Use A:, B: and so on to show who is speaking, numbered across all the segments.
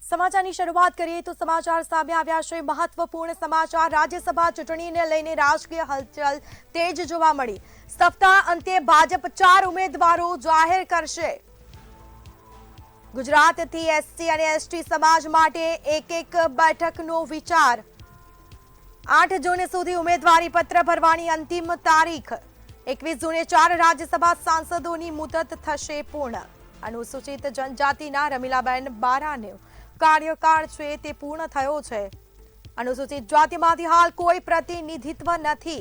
A: સમાચારની શરૂઆત કરીએ તો સમાચાર સામે આવ્યા છે મહત્વપૂર્ણ સમાચાર। રાજ્યસભા ચૂંટણીને લઈને રાજકીય હલચલ તેજ જોવા મળી। સપ્તાહ અંતે ભાજપ 4 ઉમેદવારો જાહેર કરશે। ગુજરાતથી એસસી અને એસટી સમાજ માટે એક બેઠકનો વિચાર। 8 જૂન સુધી ઉમેદવારી પત્ર ભરવાની અંતિમ તારીખ। 21 જૂને 4 રાજ્યસભા સાંસદોની મુદત થશે પૂર્ણ। અનુસૂચિત જનજાતિના રમીલાબેન બારાનો કાર્યકાળ છે તે પૂર્ણ થયો છે। અનુસૂચિત જાતિમાંથી હાલ કોઈ પ્રતિનિધિત્વ નથી,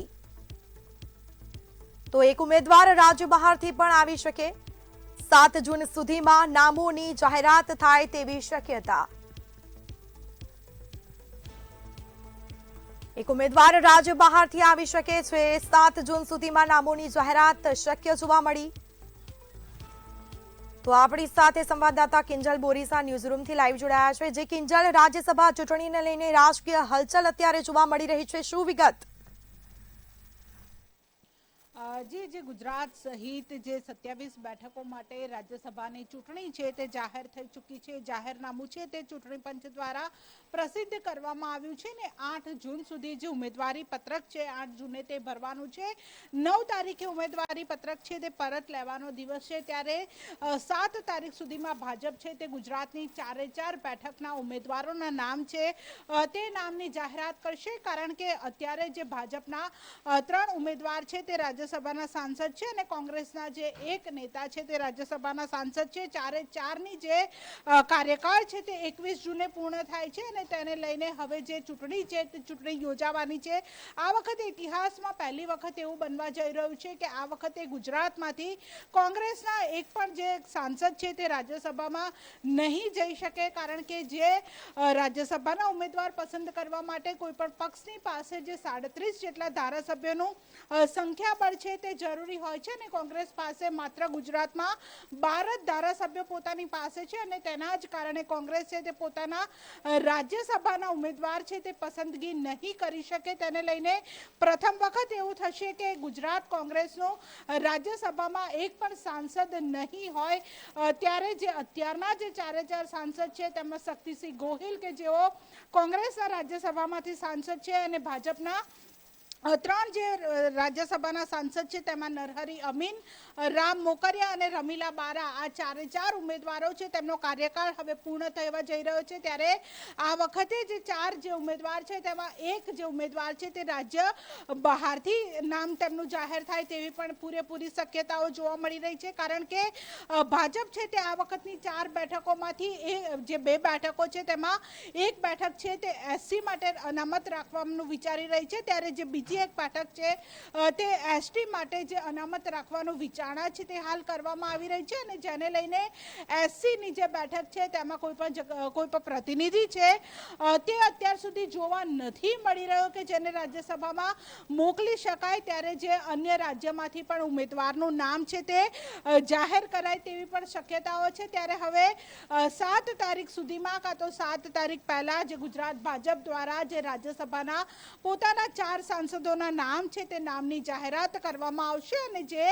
A: તો એક ઉમેદવાર રાજ્ય બહારથી પણ આવી શકે। 7 જૂન સુધીમાં નામોની જાહેરાત થાય તેવી શક્યતા। એક ઉમેદવાર રાજ્ય બહારથી આવી શકે છે। 7 જૂન સુધીમાં નામોની જાહેરાત શક્ય જોવા મળી। તો આપણી સાથે સંવાદદાતા કિંજલ બોરીસા ન્યૂઝરૂમથી લાઈવ જોડાયા છે। જે કિંજલ, રાજ્યસભા ચૂંટણીને લઈને રાજકીય હલચલ અત્યારે જોવા મળી રહી છે, શું વિગત?
B: જે ગુજરાત સહિત જે 27 બેઠકો માટે રાજ્યસભાની ચૂંટણી છે તે જાહેર થઈ ચૂકી છે। જાહેરનામું છે તે ચૂંટણી પંચ દ્વારા પ્રસિદ્ધ કરવામાં આવ્યું છે ને 8 જૂન સુધી જે ઉમેદવારી પત્રક છે 8 જૂને તે ભરવાનું છે। 9 તારીખે ઉમેદવારી પત્રક છે તે પરત લેવાનો દિવસ છે, ત્યારે 7 તારીખ સુધીમાં ભાજપ છે તે ગુજરાતની 4 બેઠકના ઉમેદવારોના નામ છે તે નામની જાહેરાત કરશે। કારણ કે અત્યારે જે ભાજપના 3 ઉમેદવાર છે તે રાજ્યસભાના સાંસદ છે અને કોંગ્રેસના જે એક નેતા છે તે રાજ્યસભાના સાંસદ છે। 4ની જે કાર્યકાળ છે તે 21 જૂને પૂર્ણ થાય છે અને તેને લઈને હવે જે ચૂંટણી છે તે ચૂંટણી યોજાવાની છે। આ વખતે ઇતિહાસમાં પહેલી વખત એવું બનવા જઈ રહ્યું છે કે આ વખતે ગુજરાતમાંથી કોંગ્રેસના એક પણ જે સાંસદ છે તે રાજ્યસભામાં નહીં જઈ શકે, કારણ કે જે રાજ્યસભાના ઉમેદવાર પસંદ કરવા માટે કોઈ પણ પક્ષની પાસે જે 37 જેટલા ધારાસભ્યોનું સંખ્યાબળ છે તે જરૂરી હોય છે અને કોંગ્રેસ પાસે માત્ર ગુજરાતમાં 12 જ ધારાસભ્યો પોતાની પાસે છે અને તેના જ કારણે કોંગ્રેસ છે તે પોતાના રાજ્યસભાના ઉમેદવાર છે તે પસંદગી નહીં કરી શકે। તેને લઈને પ્રથમ વખત એવું થશે કે ગુજરાત કોંગ્રેસનો રાજ્યસભામાં એક પણ સાંસદ નહીં હોય। ત્યારે જે અત્યારના જે 4 સાંસદ છે તેમાં શક્તિસિંહ ગોહિલ કે જેઓ કોંગ્રેસના રાજ્યસભામાંથી સાંસદ છે અને ભાજપના 3 જે રાજ્યસભાના સાંસદ છે તેમાં નરહરી અમીન, રામ મોકરિયા અને રમીલા બારા, આ 4 ઉમેદવારો છે તેમનો કાર્યકાળ હવે પૂર્ણ થવા જઈ રહ્યો છે। ત્યારે આ વખતે જે 4 જે ઉમેદવાર છે તેમાં એક જે ઉમેદવાર છે તે રાજ્ય બહારથી નામ તેમનું જાહેર થાય તેવી પણ પૂરેપૂરી શક્યતાઓ જોવા મળી રહી છે। કારણ કે ભાજપ છે તે આ વખતની 4 બેઠકોમાંથી જે 2 બેઠકો છે તેમાં એક બેઠક છે તે એસસી માટે અનામત રાખવાનું વિચારી રહી છે, ત્યારે જે બીજી એક બેઠક છે તે એસટી માટે જે અનામત રાખવાનું વિચારણા છે તે હાલ કરવામાં આવી રહી છે અને જેને લઈને એસસીની જે બેઠક છે તેમાં કોઈ પણ પ્રતિનિધિ છે તે અત્યાર સુધી જોવા નથી મળી રહ્યો કે જેને રાજ્યસભામાં મોકલી શકાય। ત્યારે જે અન્ય રાજ્યમાંથી પણ ઉમેદવારનું નામ છે તે જાહેર કરાય તેવી પણ શક્યતાઓ છે। ત્યારે હવે 7 તારીખ સુધીમાં કાં તો 7 તારીખ પહેલા જે ગુજરાત ભાજપ દ્વારા જે રાજ્યસભાના પોતાના 4 સાંસદોના નામ છે તે નામની જાહેરાત કરવામાં આવશે અને જે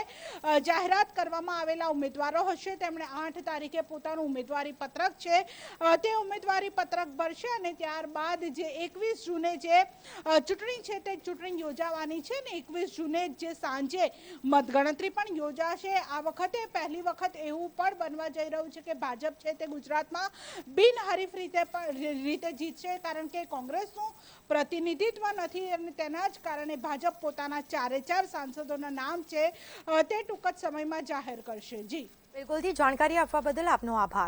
B: જાહેરાત કરવામાં આવેલા ઉમેદવારો હશે તેમણે 8 તારીખે પોતાનું ઉમેદવારી પત્રક છે તે ઉમેદવારી પત્રક ભરશે અને ત્યારબાદ જે 21 જૂને જે ચૂંટણી છે તે ચૂંટણી યોજાવાની છે ને 21 જૂને જે સાંજે મતગણતરી પણ યોજાશે। આ વખતે પહેલી વખત એવું પણ બનવા જઈ રહ્યું છે કે ભાજપ છે તે ગુજરાતમાં બિનહરીફ રીતે જીતશે, કારણ કે કોંગ્રેસનું પ્રતિનિધિત્વ નથી અને તેના જ કારણે ભાજપ પોતાના 4 સાંસદોના નામ છે તે ટૂંક જ સમયમાં જાહેર કરશે। જી
A: બિલકુલથી જાણકારી આપવા બદલ આપનો આભાર।